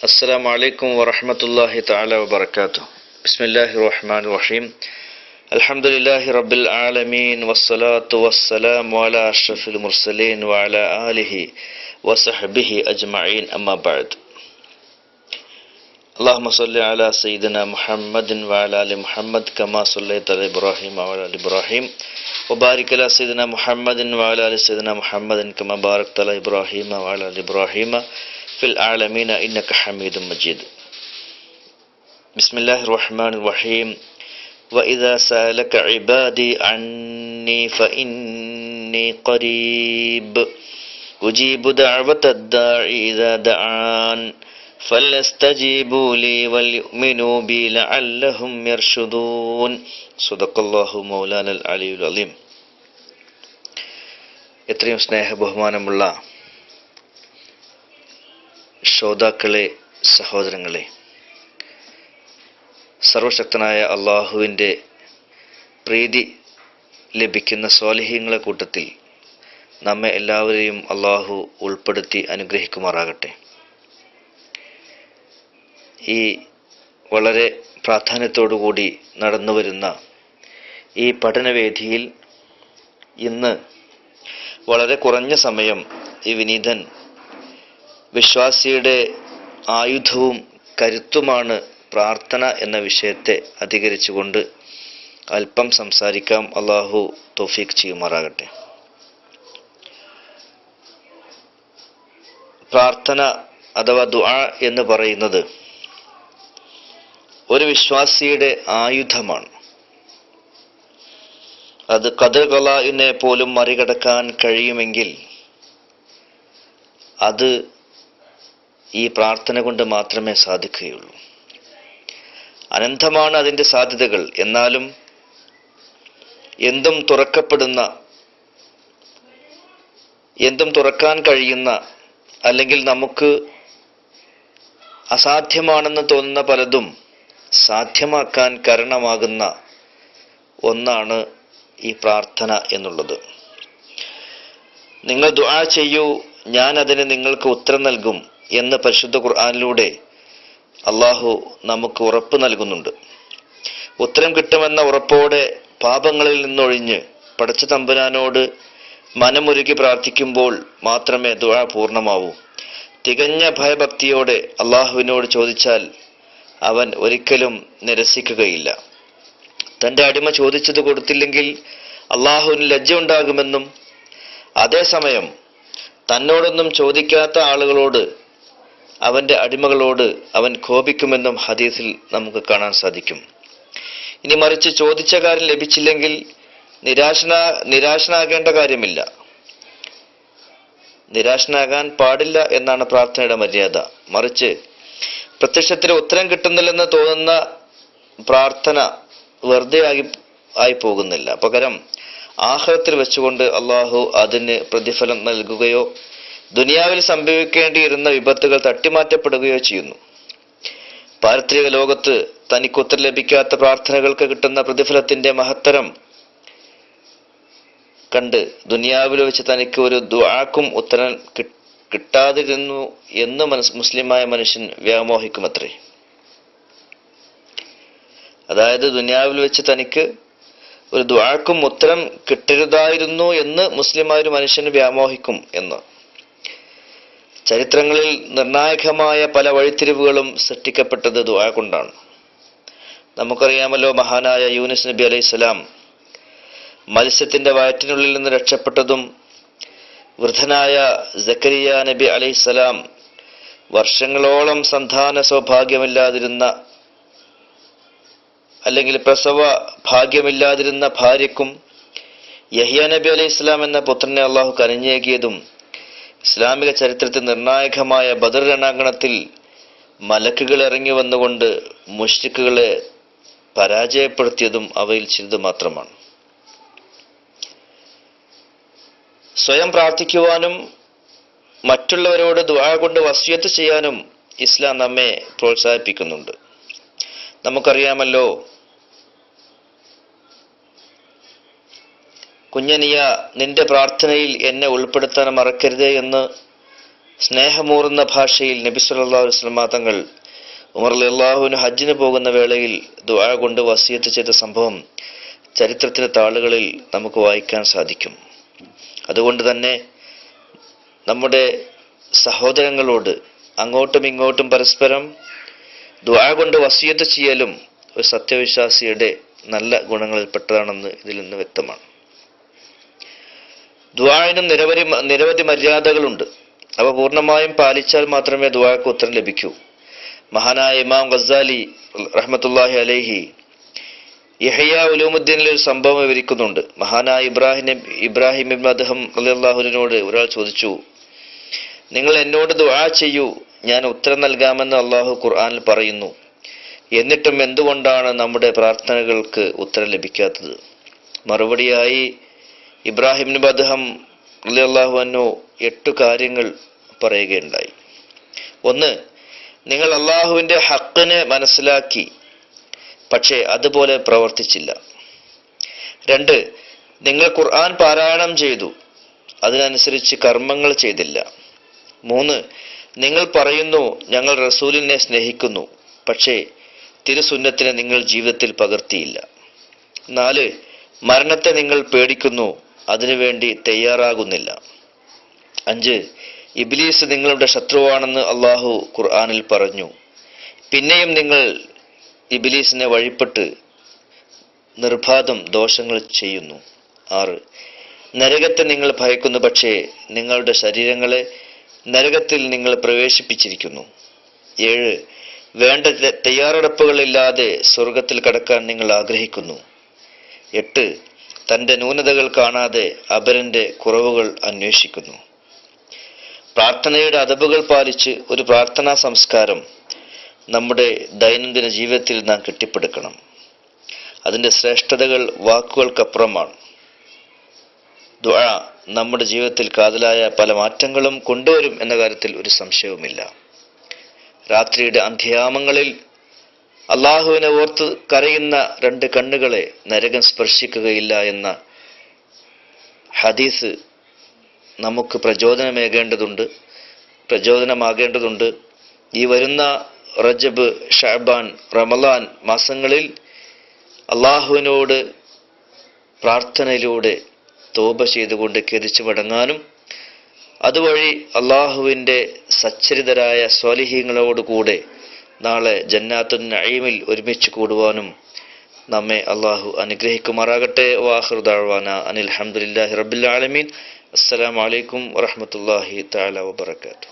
السلام عليكم ورحمة الله تعالى وبركاته. بسم الله الرحمن الرحيم. الحمد لله رب العالمين والصلاة والسلام على أشرف المرسلين وعلى آله وصحبه أجمعين أما بعد. اللهم صل على سيدنا محمد وعلى آل محمد كما صليت على إبراهيم وعلى آل إبراهيم وبارك على سيدنا محمد وعلى آل سيدنا محمد كما باركت على إبراهيم وعلى آل إبراهيم في العالمين إنك حميد مجيد. بسم الله الرحمن الرحيم. وإذا سألك عبادي عني فإني قريب أجيب دعوة الداعي إذا دعان فليستجيبوا لي وليؤمنوا بي لعلهم يرشدون. صدق الله مولانا العلي العظيم. എത്രയും സ്നേഹബഹുമാനമുള്ള ശ്രോതാക്കളെ, സഹോദരങ്ങളെ, സർവശക്തനായ അള്ളാഹുവിൻ്റെ പ്രീതി ലഭിക്കുന്ന സ്വാലിഹീങ്ങളെ കൂട്ടത്തിൽ നമ്മെ എല്ലാവരെയും അള്ളാഹു ഉൾപ്പെടുത്തി അനുഗ്രഹിക്കുമാറാകട്ടെ. ഈ വളരെ പ്രാധാന്യത്തോടുകൂടി നടന്നു വരുന്ന ഈ പഠനവേദിയിൽ ഇന്ന് വളരെ കുറഞ്ഞ സമയം ഈ വിനീതൻ വിശ്വാസിയുടെ ആയുധവും കരുത്തുമാണ് പ്രാർത്ഥന എന്ന വിഷയത്തെ അധികരിച്ചുകൊണ്ട് അല്പം സംസാരിക്കാം. അള്ളാഹു തൗഫീഖ് ചെയ്യുമാറാകട്ടെ. പ്രാർത്ഥന അഥവാ ദുആ എന്ന് പറയുന്നത് ഒരു വിശ്വാസിയുടെ ആയുധമാണ്. അത് ഖദർ ഖലാഇനെ പോലും മറികടക്കാൻ കഴിയുമെങ്കിൽ അത് ഈ പ്രാർത്ഥന കൊണ്ട് മാത്രമേ സാധിക്കുകയുള്ളൂ. അനന്തമാണ് അതിൻ്റെ സാധ്യതകൾ. എന്നാലും എന്തും തുറക്കാൻ കഴിയുന്ന, അല്ലെങ്കിൽ നമുക്ക് അസാധ്യമാണെന്ന് തോന്നുന്ന പലതും സാധ്യമാക്കാൻ കാരണമാകുന്ന ഒന്നാണ് ഈ പ്രാർത്ഥന എന്നുള്ളത്. നിങ്ങൾ ദുആ ചെയ്യൂ, ഞാൻ അതിന് നിങ്ങൾക്ക് ഉത്തരം നൽകും എന്ന് പരിശുദ്ധ ഖുർആനിലൂടെ അള്ളാഹു നമുക്ക് ഉറപ്പ് നൽകുന്നുണ്ട്. ഉത്തരം കിട്ടുമെന്ന ഉറപ്പോടെ പാപങ്ങളിൽ നിന്നൊഴിഞ്ഞ് പടച്ച തമ്പുരാനോട് മനമുരുകി പ്രാർത്ഥിക്കുമ്പോൾ മാത്രമേ ദുആ പൂർണ്ണമാവൂ. തികഞ്ഞ ഭയഭക്തിയോടെ അള്ളാഹുവിനോട് ചോദിച്ചാൽ അവൻ ഒരിക്കലും നിരസിക്കുകയില്ല. തൻ്റെ അടിമ ചോദിച്ചത് കൊടുത്തില്ലെങ്കിൽ അള്ളാഹുവിന് ലജ്ജ ഉണ്ടാകുമെന്നും അതേസമയം തന്നോടൊന്നും ചോദിക്കാത്ത ആളുകളോട്, അവൻ്റെ അടിമകളോട് അവൻ കോപിക്കുമെന്നും ഹദീസിൽ നമുക്ക് കാണാൻ സാധിക്കും. ഇനി മറിച്ച് ചോദിച്ച കാര്യം ലഭിച്ചില്ലെങ്കിൽ നിരാശനാകേണ്ട കാര്യമില്ല, നിരാശനാകാൻ പാടില്ല എന്നാണ് പ്രാർത്ഥനയുടെ മര്യാദ. മറിച്ച് പ്രത്യക്ഷത്തിൽ ഉത്തരം കിട്ടുന്നില്ലെന്ന് തോന്നുന്ന പ്രാർത്ഥന വെറുതെ ആയി പോകുന്നില്ല. പകരം ആഖിറത്തിൽ വെച്ചുകൊണ്ട് അള്ളാഹു അതിന് പ്രതിഫലം നൽകുകയോ ദുനിയാവിൽ സംഭവിക്കേണ്ടിയിരുന്ന വിപത്തുകൾ തട്ടിമാറ്റപ്പെടുകയോ ചെയ്യുന്നു. പാരത്രിക ലോകത്ത് തനിക്ക് ഉത്തരം ലഭിക്കാത്ത പ്രാർത്ഥനകൾക്ക് കിട്ടുന്ന പ്രതിഫലത്തിന്റെ മഹത്തരം കണ്ട് ദുനിയാവിൽ വെച്ച് തനിക്ക് ഒരു ദുആക്കും ഉത്തരം കിട്ടാതിരുന്നു എന്ന് മുസ്ലിമായ മനുഷ്യൻ വ്യാമോഹിക്കുമത്രേ. അതായത് ദുനിയാവിൽ വെച്ച് തനിക്ക് ഒരു ദുആക്കും ഉത്തരം കിട്ടരുതായിരുന്നു എന്ന് മുസ്ലിമായ ഒരു മനുഷ്യന് വ്യാമോഹിക്കും എന്ന്. ചരിത്രങ്ങളിൽ നിർണായകമായ പല വഴിത്തിരിവുകളും സൃഷ്ടിക്കപ്പെട്ടത് ദുആ കൊണ്ടാണ്. നമുക്കറിയാമല്ലോ, മഹാനായ യൂനുസ് നബി അലൈഹിസ്സലാം മത്സ്യത്തിന്റെ വയറ്റിനുള്ളിൽ നിന്ന് രക്ഷപ്പെട്ടതും വൃദ്ധനായ സക്കരിയ നബി അലൈഹിസ്സലാം വർഷങ്ങളോളം സന്താന സൗഭാഗ്യമില്ലാതിരുന്ന, അല്ലെങ്കിൽ പ്രസവ ഭാഗ്യമില്ലാതിരുന്ന ഭാര്യക്കും യഹ്യ നബി അലൈഹിസ്സലാം എന്ന പുത്രനെ അള്ളാഹു കനിഞ്ഞേകിയതും ഇസ്ലാമിക ചരിത്രത്തിൽ നിർണായകമായ ബദർ രണാങ്കണത്തിൽ മലക്കുകൾ ഇറങ്ങി വന്നുകൊണ്ട് മുശ്രിക്കുകളെ പരാജയപ്പെടുത്തിയതും അവയിൽ ചിലത് മാത്രമാണ്. സ്വയം പ്രാർത്ഥിക്കുവാനും മറ്റുള്ളവരോട് ദുആ കൊണ്ട് വസിയത്ത് ചെയ്യാനും ഇസ്ലാം നമ്മെ പ്രോത്സാഹിപ്പിക്കുന്നുണ്ട്. നമുക്കറിയാമല്ലോ, കുഞ്ഞനിയ, നിന്റെ പ്രാർത്ഥനയിൽ എന്നെ ഉൾപ്പെടുത്താൻ മറക്കരുതേ എന്ന് സ്നേഹമൂറുന്ന ഭാഷയിൽ നബി സല്ലല്ലാഹു അലൈഹി വസല്ലം തങ്ങൾ ഉമർ റളിയല്ലാഹു അൻഹു ഹജ്ജിന് പോകുന്ന വേളയിൽ ദുആ കൊണ്ട് വസിയത്ത് ചെയ്ത സംഭവം ചരിത്രത്തിലെ താളുകളിൽ നമുക്ക് വായിക്കാൻ സാധിക്കും. അതുകൊണ്ട് തന്നെ നമ്മുടെ സഹോദരങ്ങളോട് അങ്ങോട്ടും ഇങ്ങോട്ടും പരസ്പരം ദുആ കൊണ്ട് വസിയത്ത് ചെയ്യലും ഒരു സത്യവിശ്വാസിയുടെ നല്ല ഗുണങ്ങളിൽപ്പെട്ടതാണെന്ന് ഇതിൽ നിന്ന് വ്യക്തമാണ്. ദുആഇന് നിരവധി മര്യാദകളുണ്ട്. അവ പൂർണ്ണമായും പാലിച്ചാൽ മാത്രമേ ദുആക്ക് ഉത്തരം ലഭിക്കൂ. മഹാനായ ഇമാം ഗസാലി റഹ്മത്തുള്ളാഹി അലൈഹി യഹ്യാ ഉലൂമുദ്ദീനിൽ ഒരു സംഭവം വിവരിക്കുന്നുണ്ട്. മഹാനായ ഇബ്രാഹിം ഇബ്നു അദ്ഹം റളിയല്ലാഹു അൻഹുവിനോട് ഒരാൾ ചോദിച്ചു, നിങ്ങൾ എന്നോട് ദുആ ചെയ്യൂ, ഞാൻ ഉത്തരം നൽകാമെന്ന് അള്ളാഹു ഖുർആനിൽ പറയുന്നു. എന്നിട്ടും എന്തുകൊണ്ടാണ് നമ്മുടെ പ്രാർത്ഥനകൾക്ക് ഉത്തരം ലഭിക്കാത്തത്? മറുപടിയായി ഇബ്രാഹിം ഇബ്നു അദ്ഹം റളിയല്ലാഹു അൻഹു 8 കാര്യങ്ങൾ പറയുകയുണ്ടായി. 1, നിങ്ങൾ അള്ളാഹുവിൻ്റെ ഹഖിനെ മനസ്സിലാക്കി, പക്ഷേ അതുപോലെ പ്രവർത്തിച്ചില്ല. 2, നിങ്ങൾ ഖുർആൻ പാരായണം ചെയ്തു, അതിനനുസരിച്ച് കർമ്മങ്ങൾ ചെയ്തില്ല. 3, നിങ്ങൾ പറയുന്നു ഞങ്ങൾ റസൂലിനെ സ്നേഹിക്കുന്നു, പക്ഷേ തിരുസുന്നത്തിനെ നിങ്ങൾ ജീവിതത്തിൽ പകർത്തിയില്ല. 4, മരണത്തെ നിങ്ങൾ പേടിക്കുന്നു, അതിനുവേണ്ടി തയ്യാറാകുന്നില്ല. 5, ഇബ്ലീസ് നിങ്ങളുടെ ശത്രുവാണെന്ന് അള്ളാഹു ഖുർആനിൽ പറഞ്ഞു, പിന്നെയും നിങ്ങൾ ഇബ്ലീസിനെ വഴിപ്പെട്ട് നിർബാധം ദോഷങ്ങൾ ചെയ്യുന്നു. 6, നരകത്തെ നിങ്ങൾ ഭയക്കുന്നു, പക്ഷേ നിങ്ങളുടെ ശരീരങ്ങളെ നരകത്തിൽ നിങ്ങൾ പ്രവേശിപ്പിച്ചിരിക്കുന്നു. 7, വേണ്ട തയ്യാറെടുപ്പുകളില്ലാതെ സ്വർഗത്തിൽ കടക്കാൻ നിങ്ങൾ ആഗ്രഹിക്കുന്നു. 8, തൻ്റെ ന്യൂനതകൾ കാണാതെ അപരന്റെ കുറവുകൾ അന്വേഷിക്കുന്നു. പ്രാർത്ഥനയുടെ അദബുകൾ പാലിച്ച് ഒരു പ്രാർത്ഥനാ സംസ്കാരം നമ്മുടെ ദൈനംദിന ജീവിതത്തിൽ നാം കെട്ടിപ്പടുക്കണം. അതിൻ്റെ ശ്രേഷ്ഠതകൾ വാക്കുകൾക്കപ്പുറമാണ്. ദുആ നമ്മുടെ ജീവിതത്തിൽ കാതലായ പല മാറ്റങ്ങളും കൊണ്ടുവരും എന്ന കാര്യത്തിൽ ഒരു സംശയവുമില്ല. രാത്രിയുടെ അന്ത്യയാമങ്ങളിൽ അള്ളാഹുവിനെ ഓർത്ത് കരയുന്ന 2 കണ്ണുകളെ നരകം സ്പർശിക്കുകയില്ല എന്ന ഹദീസ് നമുക്ക് പ്രചോദനമാകേണ്ടതുണ്ട്. ഈ വരുന്ന റജബ്, ഷഅബാൻ, റമളാൻ മാസങ്ങളിൽ അള്ളാഹുവിനോട് പ്രാർത്ഥനയിലൂടെ തൗബ ചെയ്തുകൊണ്ട് ഖേദിച്ചു മടങ്ങാനും അതുവഴി അള്ളാഹുവിൻ്റെ സച്ചരിതരായ സ്വാലിഹീങ്ങളോടുകൂടെ നാളെ ജന്നാത്തുൻ നഈമിൽ ഒരുമിച്ച് കൂടുവാനും നമ്മെ അള്ളാഹു അനുഗ്രഹിക്കുമാറാകട്ടെ. വാഖിറു ദഅ്വാന അനിൽ ഹംദുലില്ലാഹി റബ്ബിൽ ആലമീൻ. അസ്സലാമു അലൈക്കും വറഹ്മത്തുള്ളാഹി തആല വബറകാതുഹു.